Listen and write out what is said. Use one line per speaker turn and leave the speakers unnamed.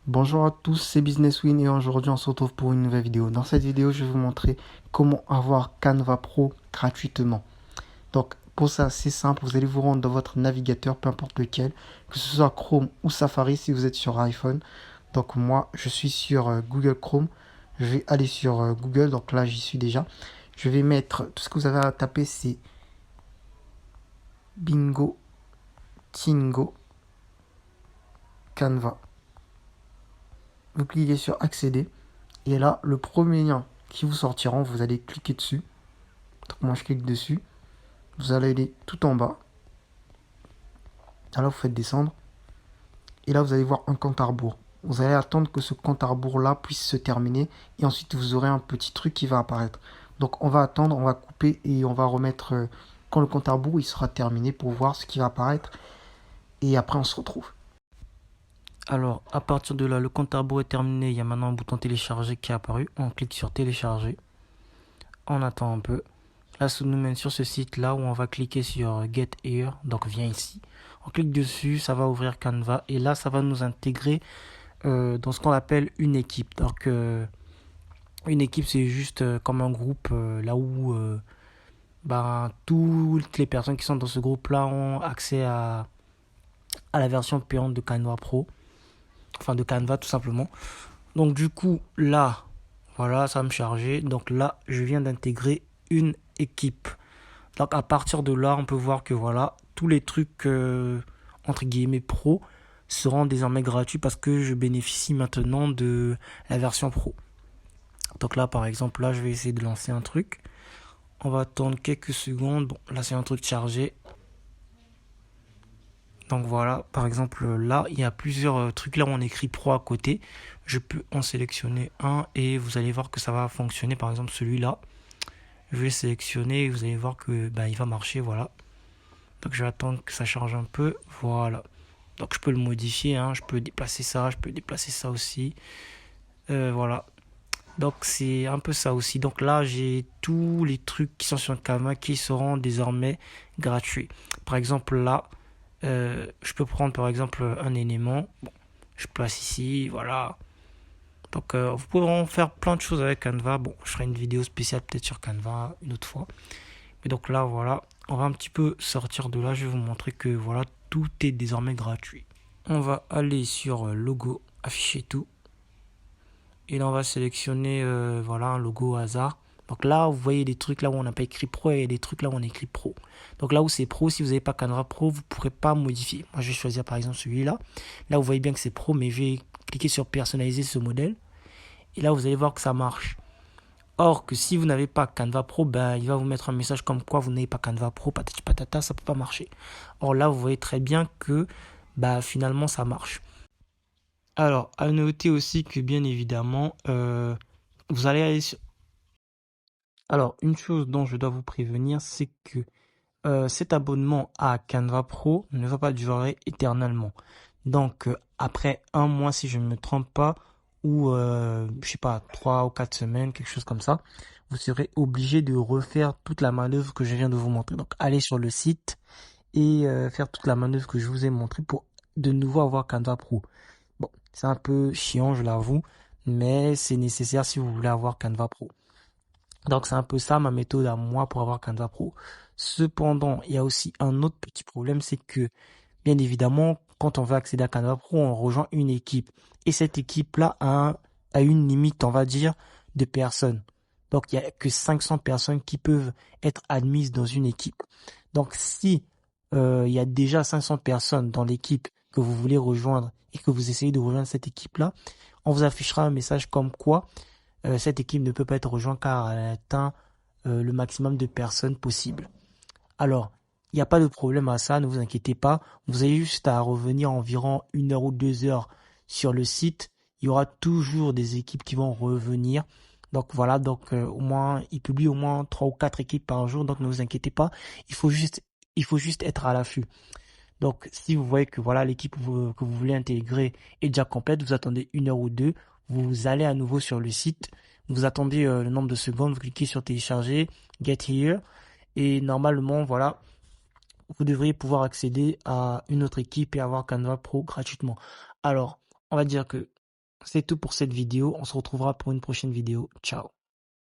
Bonjour à tous, c'est Business Win et aujourd'hui on se retrouve pour une nouvelle vidéo. Dans cette vidéo, je vais vous montrer comment avoir Canva Pro gratuitement. Donc pour ça, c'est simple, vous allez vous rendre dans votre navigateur, peu importe lequel, que ce soit Chrome ou Safari si vous êtes sur iPhone. Donc moi, je suis sur Google Chrome. Je vais aller sur Google, donc là j'y suis déjà. Je vais mettre, tout ce que vous avez à taper, c'est Bingo, Tingo, Canva. Vous cliquez sur accéder. Et là, le premier lien qui vous sortira, vous allez cliquer dessus. Donc moi je clique dessus. Vous allez aller tout en bas. Alors vous faites descendre. Et là vous allez voir un compte à rebours. Vous allez attendre que ce compte à rebours là puisse se terminer. Et ensuite vous aurez un petit truc qui va apparaître. Donc on va attendre, on va couper et on va remettre quand le compte à rebours il sera terminé pour voir ce qui va apparaître. Et après on se retrouve.
Alors, à partir de là, le compte à rebours est terminé. Il y a maintenant un bouton télécharger qui est apparu. On clique sur télécharger. On attend un peu. Là, ça nous mène sur ce site-là où on va cliquer sur Get Here. Donc, viens ici. On clique dessus, ça va ouvrir Canva. Et là, ça va nous intégrer dans ce qu'on appelle une équipe. Donc, une équipe, c'est juste comme un groupe là où toutes les personnes qui sont dans ce groupe-là ont accès à la version payante de Canva Pro. Enfin, de Canva, tout simplement. Donc du coup, là, voilà, ça va me charger. Donc là, je viens d'intégrer une équipe. Donc à partir de là, on peut voir que voilà, tous les trucs entre guillemets pro seront désormais gratuits parce que je bénéficie maintenant de la version pro. Donc là, par exemple, là, je vais essayer de lancer un truc. On va attendre quelques secondes. Bon, là, c'est un truc chargé. Donc voilà, par exemple là, il y a plusieurs trucs là où on écrit pro à côté. Je peux en sélectionner un et vous allez voir que ça va fonctionner. Par exemple celui-là, je vais sélectionner et vous allez voir que il va marcher. Voilà. Donc je vais attendre que ça charge un peu. Voilà. Donc je peux le modifier. Hein. Je peux déplacer ça. Je peux déplacer ça aussi. Voilà. Donc c'est un peu ça aussi. Donc là, j'ai tous les trucs qui sont sur Canva qui seront désormais gratuits. Par exemple là. Je peux prendre par exemple un élément. Bon, je place ici, voilà. Donc vous pouvez vraiment faire plein de choses avec Canva. Bon, je ferai une vidéo spéciale peut-être sur Canva une autre fois. Mais donc là, voilà, on va un petit peu sortir de là. Je vais vous montrer que voilà, tout est désormais gratuit. On va aller sur logo, afficher tout. Et là, on va sélectionner voilà, un logo au hasard. Donc là, vous voyez des trucs là où on n'a pas écrit pro et des trucs là où on a écrit pro. Donc là où c'est pro, si vous n'avez pas Canva Pro, vous ne pourrez pas modifier. Moi, je vais choisir par exemple celui-là. Là, vous voyez bien que c'est pro, mais je vais cliquer sur personnaliser ce modèle. Et là, vous allez voir que ça marche. Or, que si vous n'avez pas Canva Pro, il va vous mettre un message comme quoi vous n'avez pas Canva Pro, patati patata, ça ne peut pas marcher. Or là, vous voyez très bien que finalement, ça marche. Alors, à noter aussi que bien évidemment, vous allez aller sur... Alors, une chose dont je dois vous prévenir, c'est que cet abonnement à Canva Pro ne va pas durer éternellement. Donc, après un mois, si je ne me trompe pas, ou je sais pas, 3 ou 4 semaines, quelque chose comme ça, vous serez obligé de refaire toute la manœuvre que je viens de vous montrer. Donc, aller sur le site et faire toute la manœuvre que je vous ai montrée pour de nouveau avoir Canva Pro. Bon, c'est un peu chiant, je l'avoue, mais c'est nécessaire si vous voulez avoir Canva Pro. Donc c'est un peu ça ma méthode à moi pour avoir Canva Pro. Cependant, il y a aussi un autre petit problème, c'est que bien évidemment, quand on veut accéder à Canva Pro, on rejoint une équipe. Et cette équipe-là a une limite, on va dire, de personnes. Donc il n'y a que 500 personnes qui peuvent être admises dans une équipe. Donc si il y a déjà 500 personnes dans l'équipe que vous voulez rejoindre et que vous essayez de rejoindre cette équipe-là, on vous affichera un message comme quoi cette équipe ne peut pas être rejointe car elle a atteint le maximum de personnes possible. Alors, il n'y a pas de problème à ça, ne vous inquiétez pas. Vous avez juste à revenir environ 1 heure ou 2 heures sur le site. Il y aura toujours des équipes qui vont revenir. Donc voilà, donc au moins, ils publient au moins 3 ou 4 équipes par jour. Donc ne vous inquiétez pas. Il faut juste être à l'affût. Donc, si vous voyez que voilà l'équipe que vous voulez intégrer est déjà complète, vous attendez 1 heure ou 2, vous allez à nouveau sur le site, vous attendez le nombre de secondes, vous cliquez sur télécharger, get here, et normalement, voilà, vous devriez pouvoir accéder à une autre équipe et avoir Canva Pro gratuitement. Alors, on va dire que C'est tout pour cette vidéo. On se retrouvera pour une prochaine vidéo. Ciao.